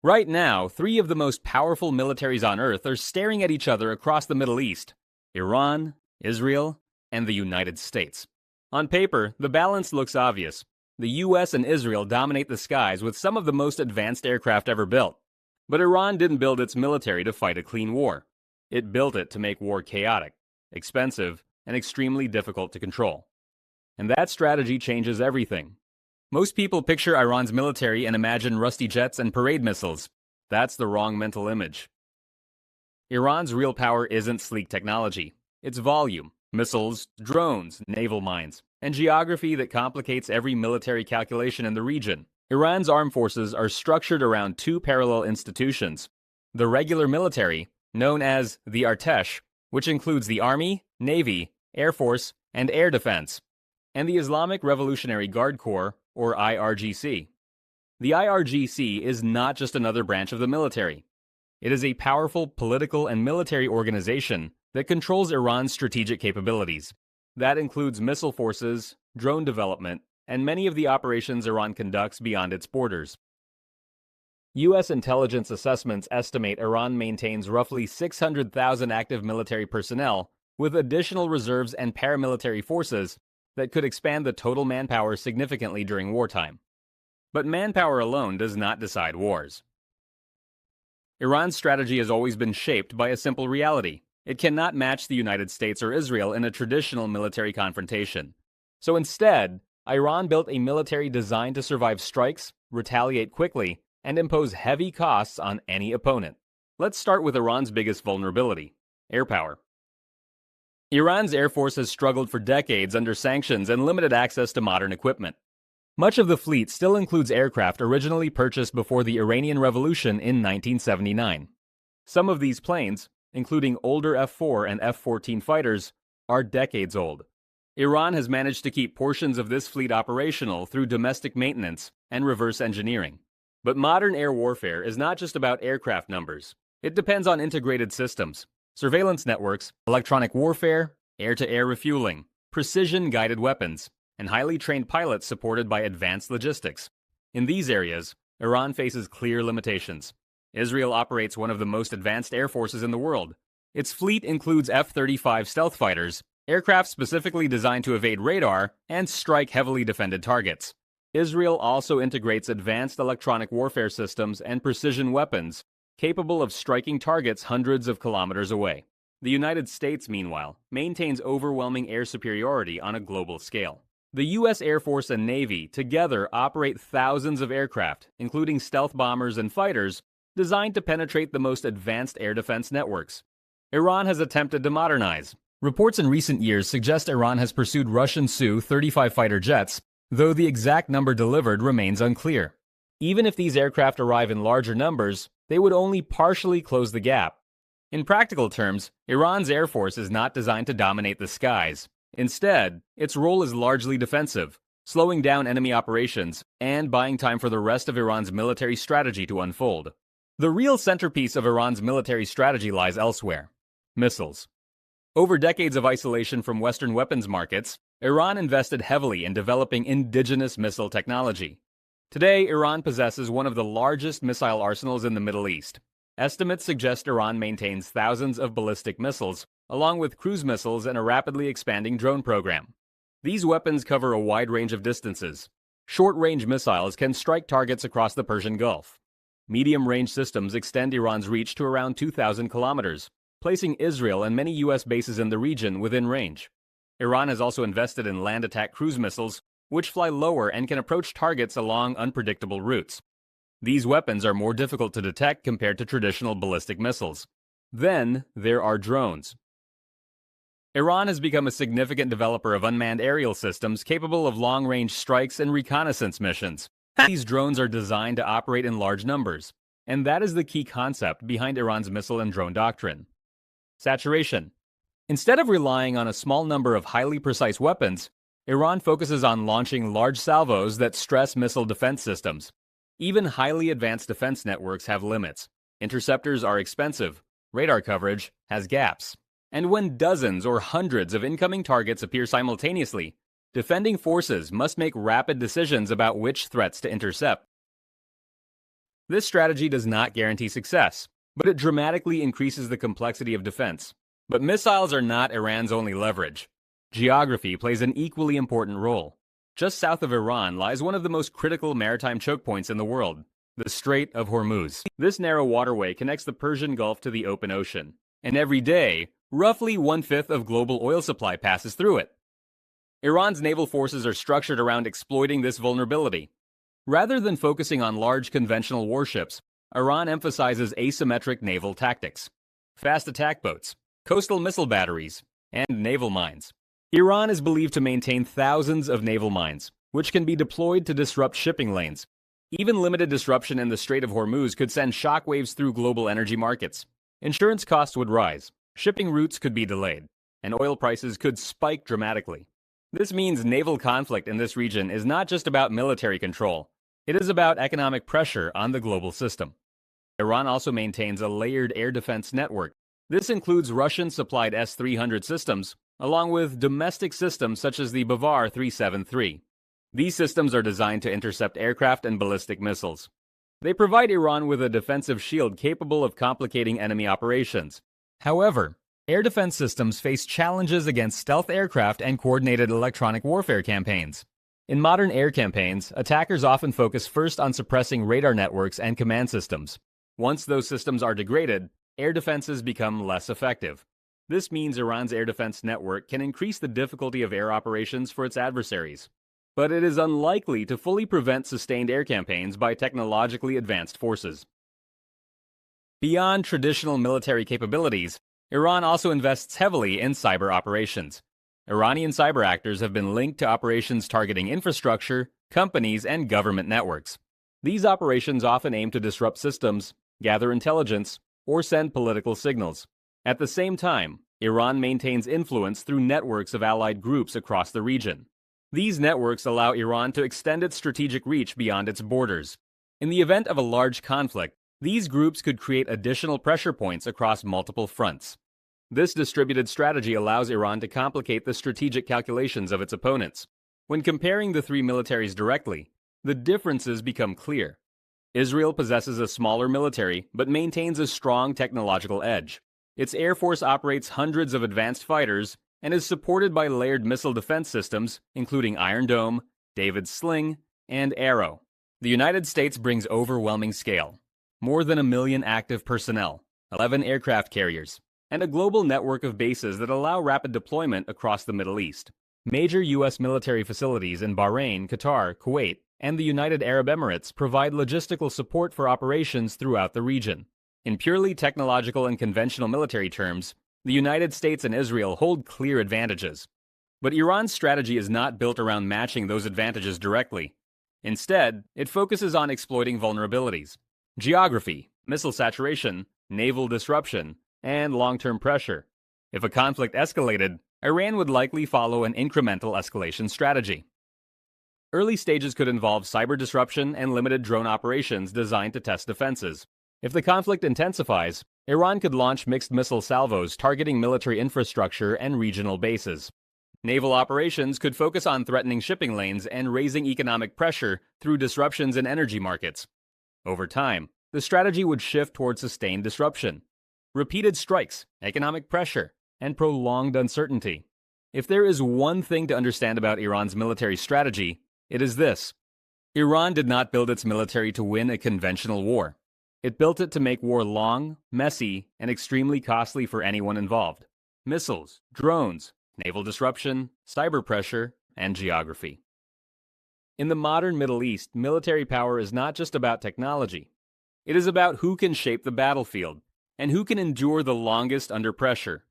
Right now, three of the most powerful militaries on Earth are staring at each other across the Middle East: Iran, Israel, and the United States. On paper, the balance looks obvious. The US and Israel dominate the skies with some of the most advanced aircraft ever built. But Iran didn't build its military to fight a clean war. It built it to make war chaotic, expensive, and extremely difficult to control. And that strategy changes everything. Most people picture Iran's military and imagine rusty jets and parade missiles. That's the wrong mental image. Iran's real power isn't sleek technology. It's volume, missiles, drones, naval mines, and geography that complicates every military calculation in the region. Iran's armed forces are structured around two parallel institutions: the regular military, known as the Artesh, which includes the Army, Navy, Air Force, and Air Defense, and the Islamic Revolutionary Guard Corps, or IRGC. The IRGC is not just another branch of the military. It is a powerful political and military organization that controls Iran's strategic capabilities. That includes missile forces, drone development, and many of the operations Iran conducts beyond its borders. U.S. intelligence assessments estimate Iran maintains roughly 600,000 active military personnel, with additional reserves and paramilitary forces that could expand the total manpower significantly during wartime. But manpower alone does not decide wars. Iran's strategy has always been shaped by a simple reality: it cannot match the United States or Israel in a traditional military confrontation. So instead, Iran built a military designed to survive strikes, retaliate quickly, and impose heavy costs on any opponent. Let's start with Iran's biggest vulnerability: air power. Iran's air force has struggled for decades under sanctions and limited access to modern equipment. Much of the fleet still includes aircraft originally purchased before the Iranian Revolution in 1979. Some of these planes, including older F-4 and F-14 fighters, are decades old. Iran has managed to keep portions of this fleet operational through domestic maintenance and reverse engineering. But modern air warfare is not just about aircraft numbers. It depends on integrated systems: surveillance networks, electronic warfare, air-to-air refueling, precision-guided weapons, and highly trained pilots supported by advanced logistics. In these areas, Iran faces clear limitations. Israel operates one of the most advanced air forces in the world. Its fleet includes F-35 stealth fighters, aircraft specifically designed to evade radar and strike heavily defended targets. Israel also integrates advanced electronic warfare systems and precision weapons capable of striking targets hundreds of kilometers away. The United States, meanwhile, maintains overwhelming air superiority on a global scale. The U.S. Air Force and Navy together operate thousands of aircraft, including stealth bombers and fighters, designed to penetrate the most advanced air defense networks. Iran has attempted to modernize. Reports in recent years suggest Iran has pursued Russian Su-35 fighter jets, though the exact number delivered remains unclear. Even if these aircraft arrive in larger numbers, they would only partially close the gap. In practical terms, Iran's air force is not designed to dominate the skies. Instead, its role is largely defensive, slowing down enemy operations and buying time for the rest of Iran's military strategy to unfold. The real centerpiece of Iran's military strategy lies elsewhere: missiles. Over decades of isolation from Western weapons markets, Iran invested heavily in developing indigenous missile technology. Today, Iran possesses one of the largest missile arsenals in the Middle East. Estimates suggest Iran maintains thousands of ballistic missiles, along with cruise missiles and a rapidly expanding drone program. These weapons cover a wide range of distances. Short-range missiles can strike targets across the Persian Gulf. Medium-range systems extend Iran's reach to around 2,000 kilometers, placing Israel and many U.S. bases in the region within range. Iran has also invested in land attack cruise missiles, which fly lower and can approach targets along unpredictable routes. These weapons are more difficult to detect compared to traditional ballistic missiles. Then, there are drones. Iran has become a significant developer of unmanned aerial systems capable of long-range strikes and reconnaissance missions. These drones are designed to operate in large numbers, and that is the key concept behind Iran's missile and drone doctrine. Saturation. Instead of relying on a small number of highly precise weapons, Iran focuses on launching large salvos that stress missile defense systems. Even highly advanced defense networks have limits. Interceptors are expensive, radar coverage has gaps, and when dozens or hundreds of incoming targets appear simultaneously, defending forces must make rapid decisions about which threats to intercept. This strategy does not guarantee success, but it dramatically increases the complexity of defense. But missiles are not Iran's only leverage. Geography plays an equally important role. Just south of Iran lies one of the most critical maritime choke points in the world, the Strait of Hormuz. This narrow waterway connects the Persian Gulf to the open ocean, and every day, roughly 1/5 of global oil supply passes through it. Iran's naval forces are structured around exploiting this vulnerability. Rather than focusing on large conventional warships, Iran emphasizes asymmetric naval tactics, fast attack boats, coastal missile batteries, and naval mines. Iran is believed to maintain thousands of naval mines, which can be deployed to disrupt shipping lanes. Even limited disruption in the Strait of Hormuz could send shockwaves through global energy markets. Insurance costs would rise, shipping routes could be delayed, and oil prices could spike dramatically. This means naval conflict in this region is not just about military control. It is about economic pressure on the global system. Iran also maintains a layered air defense network. This includes Russian-supplied S-300 systems, along with domestic systems such as the Bavar 373. These systems are designed to intercept aircraft and ballistic missiles. They provide Iran with a defensive shield capable of complicating enemy operations. However, air defense systems face challenges against stealth aircraft and coordinated electronic warfare campaigns. In modern air campaigns, attackers often focus first on suppressing radar networks and command systems. Once those systems are degraded, air defenses become less effective. This means Iran's air defense network can increase the difficulty of air operations for its adversaries. But it is unlikely to fully prevent sustained air campaigns by technologically advanced forces. Beyond traditional military capabilities, Iran also invests heavily in cyber operations. Iranian cyber actors have been linked to operations targeting infrastructure, companies, and government networks. These operations often aim to disrupt systems, gather intelligence, or send political signals. At the same time, Iran maintains influence through networks of allied groups across the region. These networks allow Iran to extend its strategic reach beyond its borders. In the event of a large conflict, these groups could create additional pressure points across multiple fronts. This distributed strategy allows Iran to complicate the strategic calculations of its opponents. When comparing the three militaries directly, the differences become clear. Israel possesses a smaller military but maintains a strong technological edge. Its air force operates hundreds of advanced fighters and is supported by layered missile defense systems, including Iron Dome, David's Sling, and Arrow. The United States brings overwhelming scale. More than 1 million active personnel, 11 aircraft carriers, and a global network of bases that allow rapid deployment across the Middle East. Major U.S. military facilities in Bahrain, Qatar, Kuwait, and the United Arab Emirates provide logistical support for operations throughout the region. In purely technological and conventional military terms, the United States and Israel hold clear advantages. But Iran's strategy is not built around matching those advantages directly. Instead, it focuses on exploiting vulnerabilities, geography, missile saturation, naval disruption, and long-term pressure. If a conflict escalated, Iran would likely follow an incremental escalation strategy. Early stages could involve cyber disruption and limited drone operations designed to test defenses. If the conflict intensifies, Iran could launch mixed missile salvos targeting military infrastructure and regional bases. Naval operations could focus on threatening shipping lanes and raising economic pressure through disruptions in energy markets. Over time, the strategy would shift toward sustained disruption, repeated strikes, economic pressure, and prolonged uncertainty. If there is one thing to understand about Iran's military strategy, it is this. Iran did not build its military to win a conventional war. It built it to make war long, messy, and extremely costly for anyone involved. Missiles, drones, naval disruption, cyber pressure, and geography. In the modern Middle East, military power is not just about technology. It is about who can shape the battlefield and who can endure the longest under pressure.